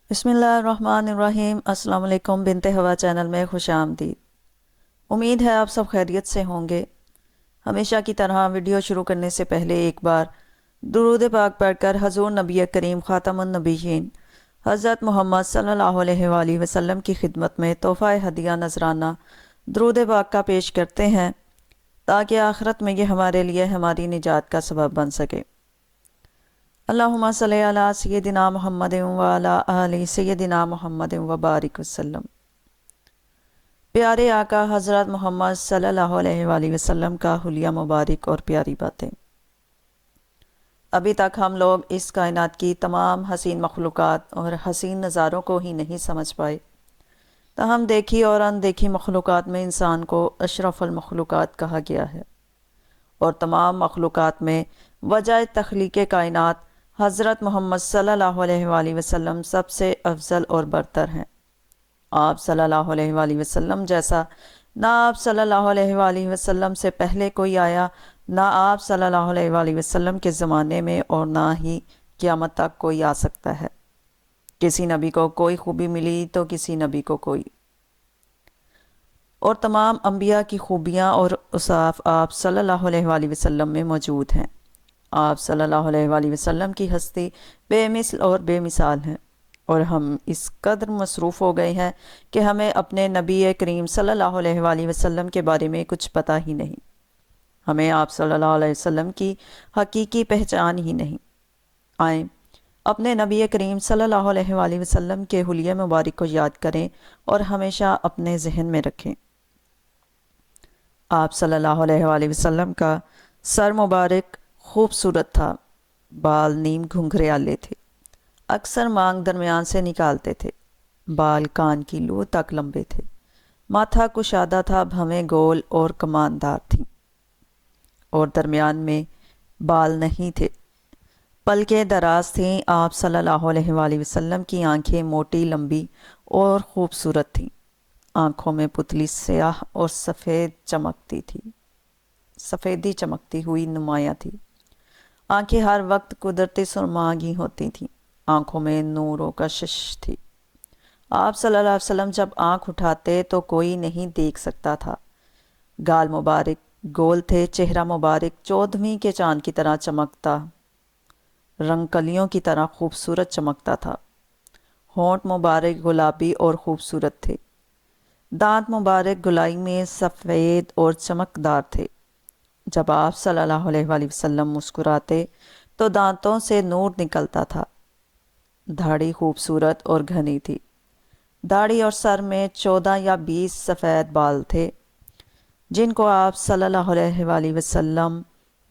بسم اللہ الرحمن الرحیم۔ السلام علیکم، بنت ہوا چینل میں خوش آمدید۔ امید ہے آپ سب خیریت سے ہوں گے۔ ہمیشہ کی طرح ویڈیو شروع کرنے سے پہلے ایک بار درود پاک پڑھ کر حضور نبی کریم خاتم النبیین حضرت محمد صلی اللہ علیہ وآلہ وسلم کی خدمت میں تحفہ ہدیہ نذرانہ درود پاک کا پیش کرتے ہیں تاکہ آخرت میں یہ ہمارے لیے ہماری نجات کا سبب بن سکے۔ اللہم صلی علی سیدنا محمد وعلی آل سیدنا محمد وبارک وسلم۔ پیارے آقا حضرت محمد صلی اللہ علیہ وآلہ وسلم کا حلیہ مبارک اور پیاری باتیں۔ ابھی تک ہم لوگ اس کائنات کی تمام حسین مخلوقات اور حسین نظاروں کو ہی نہیں سمجھ پائے، تاہم دیکھی اور اندیکھی مخلوقات میں انسان کو اشرف المخلوقات کہا گیا ہے، اور تمام مخلوقات میں وجہ تخلیق کائنات حضرت محمد صلی اللہ علیہ وآلہ وسلم سب سے افضل اور برتر ہیں۔ آپ صلی اللہ علیہ وآلہ وسلم جیسا نہ آپ صلی اللہ علیہ وآلہ وسلم سے پہلے کوئی آیا، نہ آپ صلی اللہ علیہ وآلہ وسلم کے زمانے میں، اور نہ ہی قیامت تک کوئی آ سکتا ہے۔ کسی نبی کو کوئی خوبی ملی تو کسی نبی کو کوئی، اور تمام انبیاء کی خوبیاں اور اوصاف آپ صلی اللہ علیہ وآلہ وسلم میں موجود ہیں۔ آپ صلی اللہ علیہ وآلہ وسلم کی ہستی بے مثل اور بے مثال ہیں، اور ہم اس قدر مصروف ہو گئے ہیں کہ ہمیں اپنے نبی کریم صلی اللہ علیہ وآلہ وسلم کے بارے میں کچھ پتہ ہی نہیں۔ ہمیں آپ صلی اللہ علیہ وسلم کی حقیقی پہچان ہی نہیں۔ آئیں اپنے نبی کریم صلی اللہ علیہ وآلہ وسلم کے حلیہ مبارک کو یاد کریں اور ہمیشہ اپنے ذہن میں رکھیں۔ آپ صلی اللہ علیہ وآلہ وسلم کا سر مبارک خوبصورت تھا، بال نیم گھنگھریالے تھے، اکثر مانگ درمیان سے نکالتے تھے، بال کان کی لو تک لمبے تھے، ماتھا کشادہ تھا، بھویں گول اور کماندار تھیں، اور درمیان میں بال نہیں تھے، پلکیں دراز تھیں۔ آپ صلی اللہ علیہ وآلہ وسلم کی آنکھیں موٹی، لمبی اور خوبصورت تھیں، آنکھوں میں پتلی سیاہ اور سفیدی چمکتی ہوئی نمایاں تھی۔ آنکھیں ہر وقت قدرتی سرماگی ہوتی تھیں، آنکھوں میں نور و کشش تھی۔ آپ صلی اللہ علیہ وسلم جب آنکھ اٹھاتے تو کوئی نہیں دیکھ سکتا تھا۔ گال مبارک گول تھے، چہرہ مبارک چودھویں کے چاند کی طرح چمکتا، رنگ کلیوں کی طرح خوبصورت چمکتا تھا۔ ہونٹ مبارک گلابی اور خوبصورت تھے، دانت مبارک گلائی میں سفید اور چمکدار تھے۔ جب آپ صلی اللہ علیہ وآلہ وسلم مسکراتے تو دانتوں سے نور نکلتا تھا۔ داڑھی خوبصورت اور گھنی تھی، داڑھی اور سر میں 14 یا 20 سفید بال تھے، جن کو آپ صلی اللہ علیہ وآلہ وسلم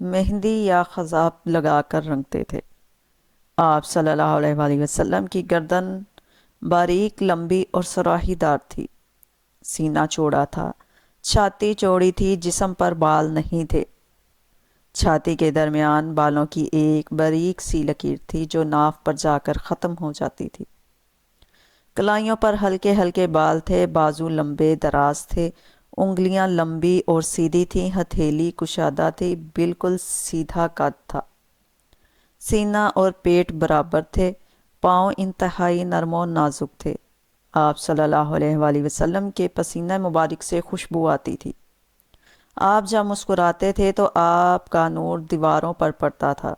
مہندی یا خضاب لگا کر رنگتے تھے۔ آپ صلی اللہ علیہ وآلہ وسلم کی گردن باریک، لمبی اور سراہی دار تھی، سینہ چوڑا تھا، چھاتی چوڑی تھی، جسم پر بال نہیں تھے۔ چھاتی کے درمیان بالوں کی ایک باریک سی لکیر تھی جو ناف پر جا کر ختم ہو جاتی تھی۔ کلائیوں پر ہلکے ہلکے بال تھے، بازو لمبے دراز تھے، انگلیاں لمبی اور سیدھی تھیں، ہتھیلی کشادہ تھی، بالکل سیدھا قد تھا۔ سینہ اور پیٹ برابر تھے، پاؤں انتہائی نرم و نازک تھے۔ آپ صلی اللہ علیہ وآلہ وسلم کے پسینہ مبارک سے خوشبو آتی تھی۔ آپ جب مسکراتے تھے تو آپ کا نور دیواروں پر پڑتا تھا۔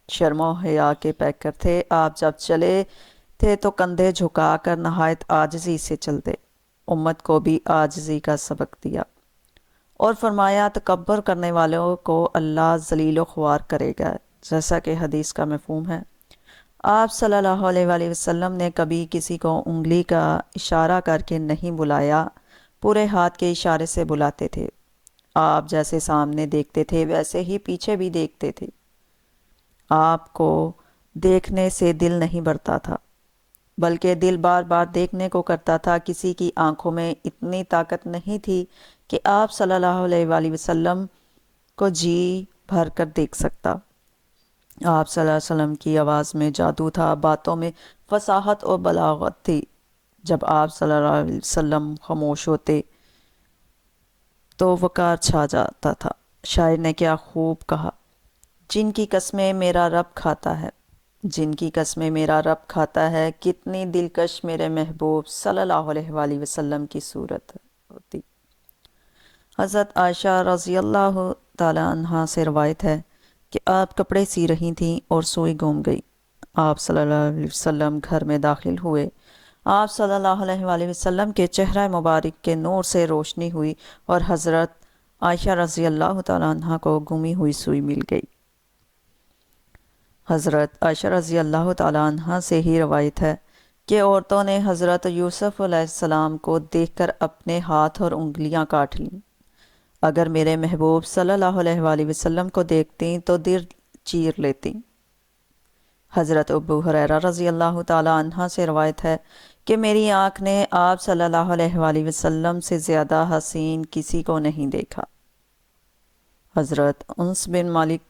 شرم و حیا کے پیکر تھے، آپ جب چلے تھے تو کندھے جھکا کر نہایت عاجزی سے چلتے، امت کو بھی عاجزی کا سبق دیا، اور فرمایا تکبر کرنے والوں کو اللہ ذلیل و خوار کرے گا، جیسا کہ حدیث کا مفہوم ہے۔ آپ صلی اللہ علیہ وآلہ وسلم نے کبھی کسی کو انگلی کا اشارہ کر کے نہیں بلایا، پورے ہاتھ کے اشارے سے بلاتے تھے۔ آپ جیسے سامنے دیکھتے تھے ویسے ہی پیچھے بھی دیکھتے تھے۔ آپ کو دیکھنے سے دل نہیں بھرتا تھا، بلکہ دل بار بار دیکھنے کو کرتا تھا۔ کسی کی آنکھوں میں اتنی طاقت نہیں تھی کہ آپ صلی اللہ علیہ وآلہ وسلم کو جی بھر کر دیکھ سکتا۔ آپ صلی اللہ علیہ وسلم کی آواز میں جادو تھا، باتوں میں فصاحت اور بلاغت تھی۔ جب آپ صلی اللہ علیہ وسلم خاموش ہوتے تو وقار چھا جاتا تھا۔ شاعر نے کیا خوب کہا، جن کی قسمیں میرا رب کھاتا ہے، جن کی قسمیں میرا رب کھاتا ہے، کتنی دلکش میرے محبوب صلی اللہ علیہ وآلہ وسلم کی صورت ہوتی۔ حضرت عائشہ رضی اللہ تعالی عنہ سے روایت ہے کہ آپ کپڑے سی رہی تھیں اور سوئی گم گئی۔ آپ صلی اللہ علیہ وسلم گھر میں داخل ہوئے۔ آپ صلی اللہ علیہ وآلہ وسلم کے چہرہ مبارک کے نور سے روشنی ہوئی اور حضرت عائشہ رضی اللہ تعالی عنہ کو گمی ہوئی سوئی مل گئی۔ حضرت عائشہ رضی اللہ تعالی عنہ سے ہی روایت ہے کہ عورتوں نے حضرت یوسف علیہ السلام کو دیکھ کر اپنے ہاتھ اور انگلیاں کاٹ لیں۔ اگر میرے محبوب صلی اللہ علیہ وآلہ وسلم کو دیکھتیں تو دل چیر لیتیں۔ حضرت ابو ہریرہ رضی اللہ تعالی عنہ سے روایت ہے کہ میری آنکھ نے آپ صلی اللہ علیہ وآلہ وسلم سے زیادہ حسین کسی کو نہیں دیکھا۔ حضرت انس بن مالک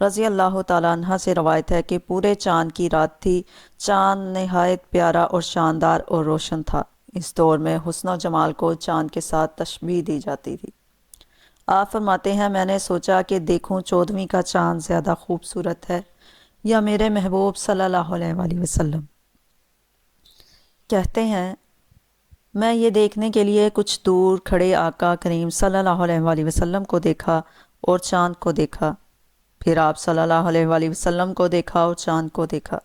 رضی اللہ تعالی عنہ سے روایت ہے کہ پورے چاند کی رات تھی، چاند نہایت پیارا اور شاندار اور روشن تھا۔ اس دور میں حسن و جمال کو چاند کے ساتھ تشبیہ دی جاتی تھی۔ آپ فرماتے ہیں میں نے سوچا کہ دیکھوں 14ویں کا چاند زیادہ خوبصورت ہے یا میرے محبوب صلی اللہ علیہ وآلہ وسلم۔ کہتے ہیں میں یہ دیکھنے کے لیے کچھ دور کھڑے آقا کریم صلی اللہ علیہ وآلہ وسلم کو دیکھا اور چاند کو دیکھا، پھر آپ صلی اللہ علیہ وآلہ وسلم کو دیکھا اور چاند کو دیکھا،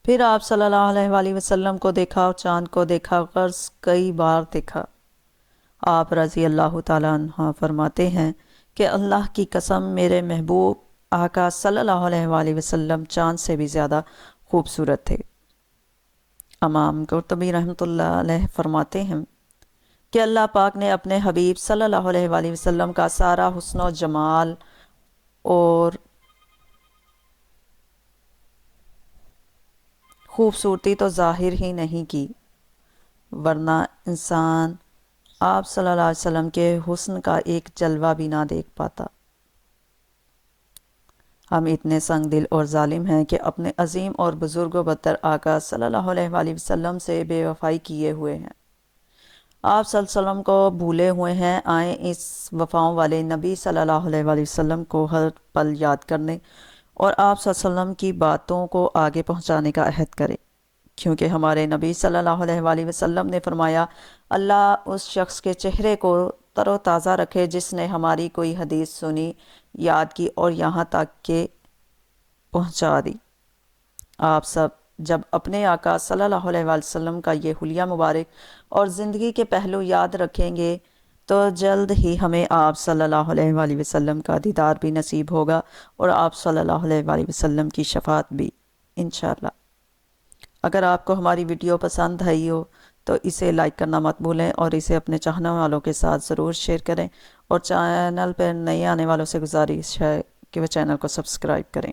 پھر آپ صلی اللہ علیہ وآلہ وسلم کو دیکھا اور چاند کو دیکھا، غرض کئی بار دیکھا۔ آپ رضی اللہ تعالیٰ عنہ فرماتے ہیں کہ اللہ کی قسم میرے محبوب آقا صلی اللہ علیہ وآلہ وسلم چاند سے بھی زیادہ خوبصورت تھے۔ امام قرطبی رحمۃ اللہ علیہ فرماتے ہیں کہ اللہ پاک نے اپنے حبیب صلی اللہ علیہ وآلہ وسلم کا سارا حسن و جمال اور خوبصورتی تو ظاہر ہی نہیں کی، ورنہ انسان آپ صلی اللہ علیہ وسلم کے حسن کا ایک جلوہ بھی نہ دیکھ پاتا۔ ہم اتنے سنگ دل اور ظالم ہیں کہ اپنے عظیم اور بزرگ و برتر آقا صلی اللہ علیہ وآلہ وسلم سے بے وفائی کیے ہوئے ہیں۔ آپ صلی اللہ علیہ وسلم کو بھولے ہوئے ہیں۔ آئیں اس وفاؤں والے نبی صلی اللہ علیہ وآلہ وسلم کو ہر پل یاد کرنے اور آپ صلی اللہ علیہ وسلم کی باتوں کو آگے پہنچانے کا عہد کریں، کیونکہ ہمارے نبی صلی اللہ علیہ وآلہ وسلم نے فرمایا اللہ اس شخص کے چہرے کو تر و تازہ رکھے جس نے ہماری کوئی حدیث سنی، یاد کی اور یہاں تک کہ پہنچا دی۔ آپ سب جب اپنے آقا صلی اللہ علیہ وآلہ وسلم کا یہ حلیہ مبارک اور زندگی کے پہلو یاد رکھیں گے تو جلد ہی ہمیں آپ صلی اللہ علیہ وآلہ وسلم کا دیدار بھی نصیب ہوگا اور آپ صلی اللہ علیہ وآلہ وسلم کی شفاعت بھی انشاءاللہ۔ اگر آپ کو ہماری ویڈیو پسند آئی ہو تو اسے لائک کرنا مت بھولیں اور اسے اپنے چاہنے والوں کے ساتھ ضرور شیئر کریں، اور چینل پر نئے آنے والوں سے گزارش ہے کہ وہ چینل کو سبسکرائب کریں۔